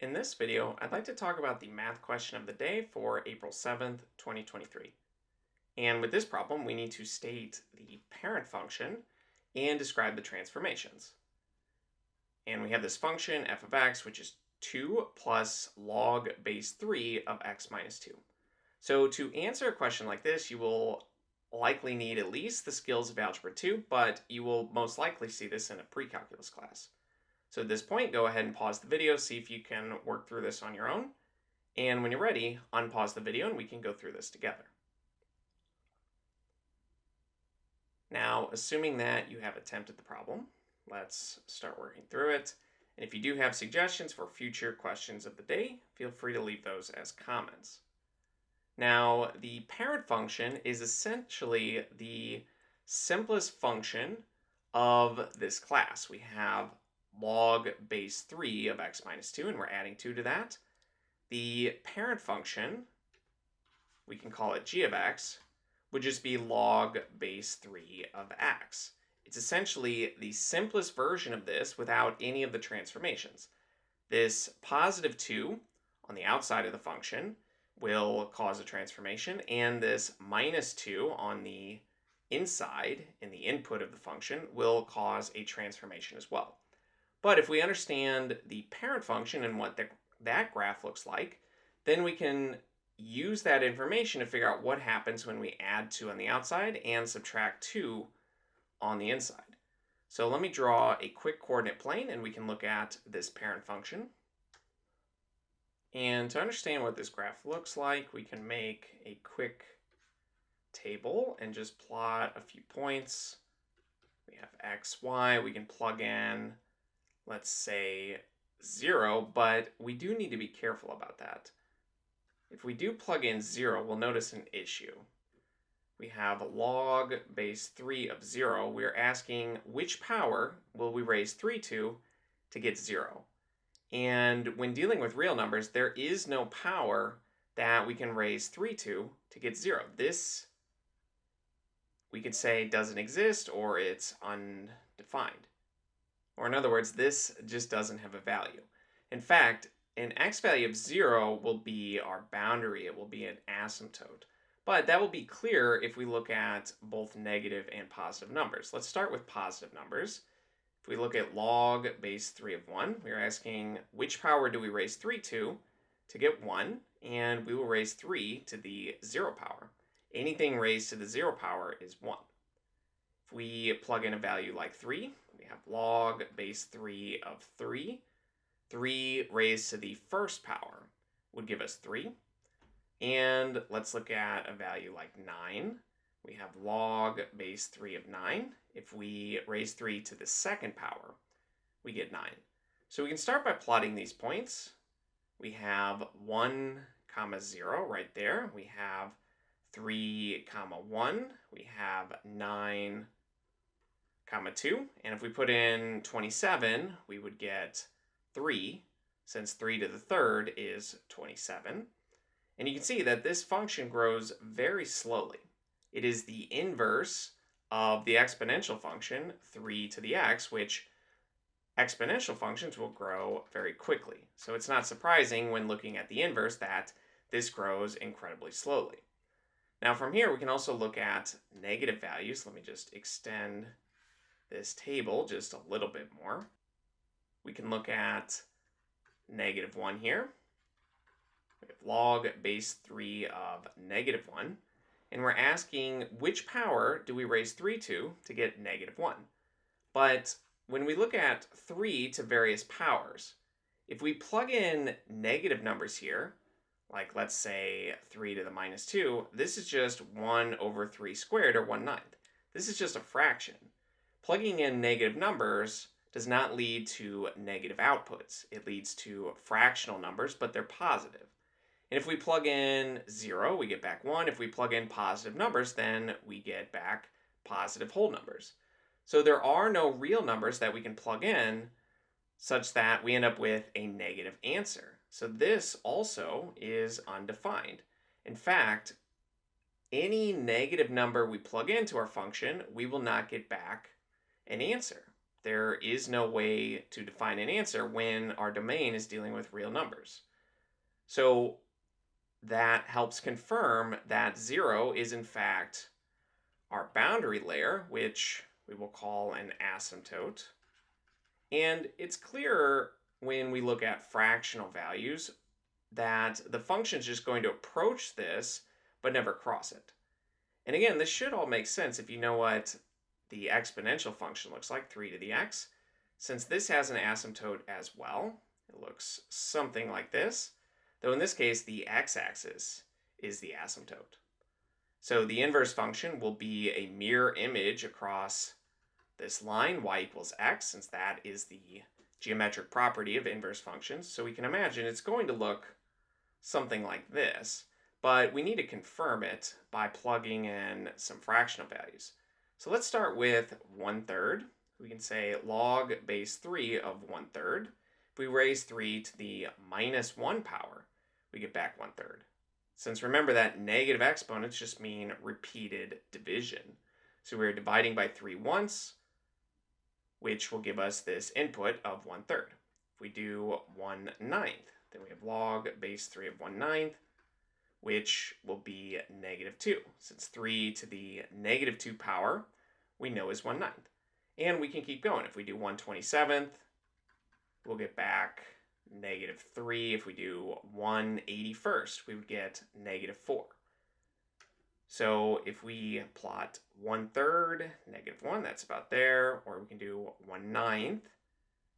In this video, I'd like to talk about the math question of the day for April 7th, 2023. And with this problem, we need to state the parent function and describe the transformations. And we have this function f of x, which is 2 plus log base 3 of x minus 2. So to answer a question like this, you will likely need at least the skills of Algebra 2, but you will most likely see this in a pre-calculus class. So at this point, go ahead and pause the video, see if you can work through this on your own. And when you're ready, unpause the video and we can go through this together. Now, assuming that you have attempted the problem, let's start working through it. And if you do have suggestions for future questions of the day, feel free to leave those as comments. Now, the parent function is essentially the simplest function of this class. We have log base 3 of x minus 2, and we're adding 2 to that. The parent function, we can call it g of x, would just be log base 3 of x. It's essentially the simplest version of this without any of the transformations. This positive 2 on the outside of the function will cause a transformation, and this minus 2 on the inside in the input of the function will cause a transformation as well. But if we understand the parent function and what that graph looks like, then we can use that information to figure out what happens when we add 2 on the outside and subtract 2 on the inside. So let me draw a quick coordinate plane and we can look at this parent function. And to understand what this graph looks like, we can make a quick table and just plot a few points. We have x, y, we can plug in, let's say 0, but we do need to be careful about that. If we do plug in 0, we'll notice an issue. We have log base 3 of 0. We're asking which power will we raise 3 to get 0. And when dealing with real numbers, there is no power that we can raise 3 to get 0. This, we could say, doesn't exist or it's undefined. Or in other words, this just doesn't have a value. In fact, an x value of 0 will be our boundary. It will be an asymptote. But that will be clear if we look at both negative and positive numbers. Let's start with positive numbers. If we look at log base 3 of 1, we're asking which power do we raise 3 to get 1, and we will raise 3 to the 0 power. Anything raised to the 0 power is 1. If we plug in a value like 3, we have log base 3 of 3. 3 raised to the first power would give us 3. And let's look at a value like 9. We have log base 3 of 9. If we raise 3 to the second power, we get 9. So we can start by plotting these points. We have 1, 0 right there. We have 3, 1. We have 9, 2. And if we put in 27, we would get 3, since 3 to the third is 27. And you can see that this function grows very slowly. It is the inverse of the exponential function, 3 to the x, which exponential functions will grow very quickly. So it's not surprising when looking at the inverse that this grows incredibly slowly. Now from here, we can also look at negative values. Let me just extend this table just a little bit more. We can look at negative 1 here. We have log base 3 of negative 1. And we're asking which power do we raise 3 to get negative 1. But when we look at 3 to various powers, if we plug in negative numbers here, like let's say 3 to the minus 2, this is just 1 over 3 squared, or 1/9. This is just a fraction. Plugging in negative numbers does not lead to negative outputs. It leads to fractional numbers, but they're positive. And if we plug in 0, we get back 1. If we plug in positive numbers, then we get back positive whole numbers. So there are no real numbers that we can plug in such that we end up with a negative answer. So this also is undefined. In fact, any negative number we plug into our function, we will not get back an answer. there is no way to define an answer when our domain is dealing with real numbers. So that helps confirm that 0 is in fact our boundary layer, which we will call an asymptote. And it's clearer when we look at fractional values that the function is just going to approach this but never cross it. And again, this should all make sense if you know what the exponential function looks like, 3 to the x. Since this has an asymptote as well, it looks something like this, though in this case the x-axis is the asymptote. So the inverse function will be a mirror image across this line, y equals x, since that is the geometric property of inverse functions. So we can imagine it's going to look something like this, but we need to confirm it by plugging in some fractional values. So let's start with 1/3. We can say log base 3 of 1/3. If we raise 3 to the -1 power, we get back 1/3. Since remember that negative exponents just mean repeated division. So we're dividing by 3 once, which will give us this input of 1/3. If we do 1/9, then we have log base 3 of 1/9, which will be -2. Since 3 to the -2 power, we know is 1/9. And we can keep going. If we do 1/27, we'll get back -3. If we do 1/81, we would get -4. So if we plot 1/3, -1, that's about there. Or we can do 1/9,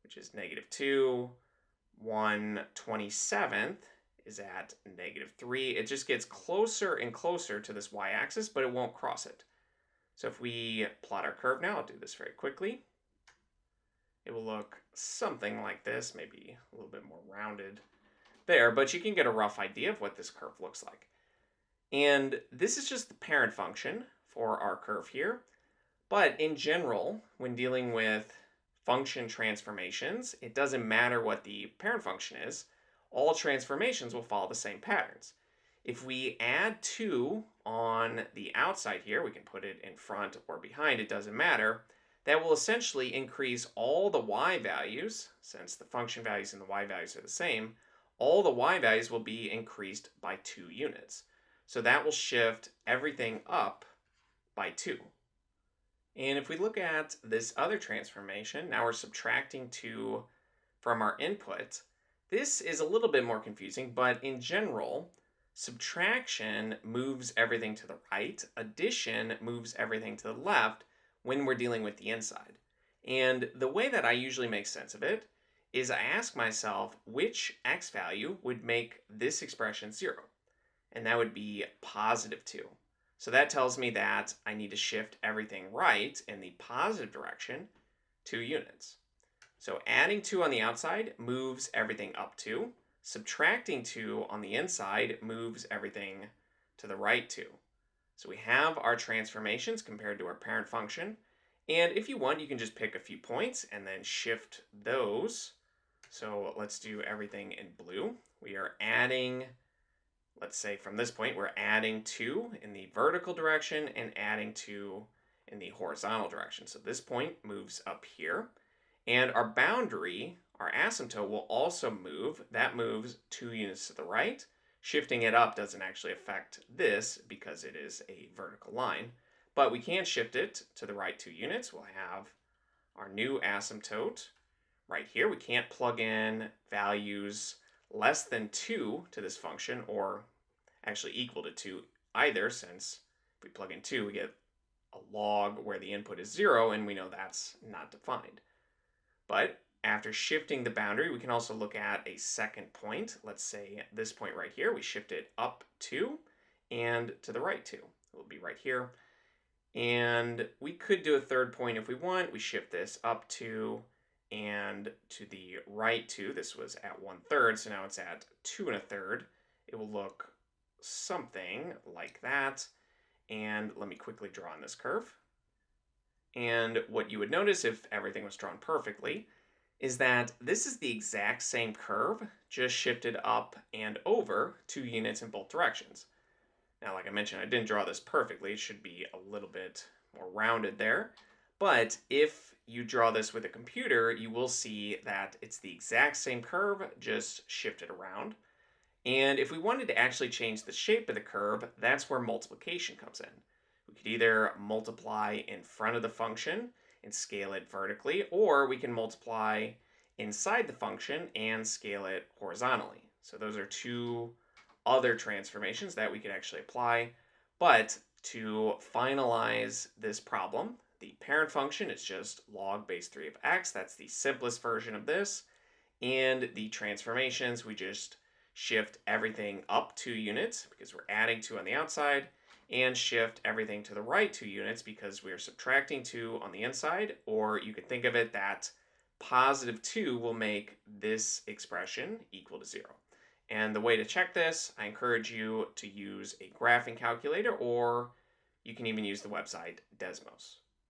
which is -2. 1/27 is at -3. It just gets closer and closer to this y-axis, but it won't cross it. So if we plot our curve now, I'll do this very quickly. It will look something like this, maybe a little bit more rounded there, but you can get a rough idea of what this curve looks like. And this is just the parent function for our curve here. But in general, when dealing with function transformations, it doesn't matter what the parent function is. All transformations will follow the same patterns. If we add 2 on the outside here, we can put it in front or behind, it doesn't matter. That will essentially increase all the y values, since the function values and the y values are the same, all the y values will be increased by 2 units. So that will shift everything up by 2. And if we look at this other transformation, now we're subtracting 2 from our input. This is a little bit more confusing, but in general, subtraction moves everything to the right, addition moves everything to the left when we're dealing with the inside. And the way that I usually make sense of it is I ask myself which x value would make this expression 0, and that would be +2. So that tells me that I need to shift everything right in the positive direction 2 units. So adding 2 on the outside moves everything up 2. Subtracting 2 on the inside moves everything to the right 2. So we have our transformations compared to our parent function. And if you want, you can just pick a few points and then shift those. So let's do everything in blue. We are adding, let's say from this point, we're adding 2 in the vertical direction and adding 2 in the horizontal direction. So this point moves up here. And our boundary, our asymptote, will also move. That moves 2 units to the right. Shifting it up doesn't actually affect this because it is a vertical line. But we can shift it to the right 2 units. We'll have our new asymptote right here. We can't plug in values less than 2 to this function, or actually equal to 2 either, since if we plug in 2, we get a log where the input is 0, and we know that's not defined. But after shifting the boundary, we can also look at a second point. Let's say this point right here, we shift it up 2 and to the right 2. It will be right here. And we could do a third point if we want. We shift this up 2 and to the right 2. This was at 1/3, so now it's at 2 1/3. It will look something like that. And let me quickly draw on this curve. And what you would notice if everything was drawn perfectly is that this is the exact same curve, just shifted up and over 2 units in both directions. Now, like I mentioned, I didn't draw this perfectly. It should be a little bit more rounded there. But if you draw this with a computer, you will see that it's the exact same curve, just shifted around. And if we wanted to actually change the shape of the curve, that's where multiplication comes in. We could either multiply in front of the function and scale it vertically, or we can multiply inside the function and scale it horizontally. So those are two other transformations that we could actually apply. But to finalize this problem, the parent function is just log base 3 of x. That's the simplest version of this. And the transformations, we just shift everything up 2 units because we're adding 2 on the outside, and shift everything to the right 2 units because we're subtracting 2 on the inside. Or you could think of it that positive 2 will make this expression equal to 0. And the way to check this, I encourage you to use a graphing calculator, or you can even use the website Desmos.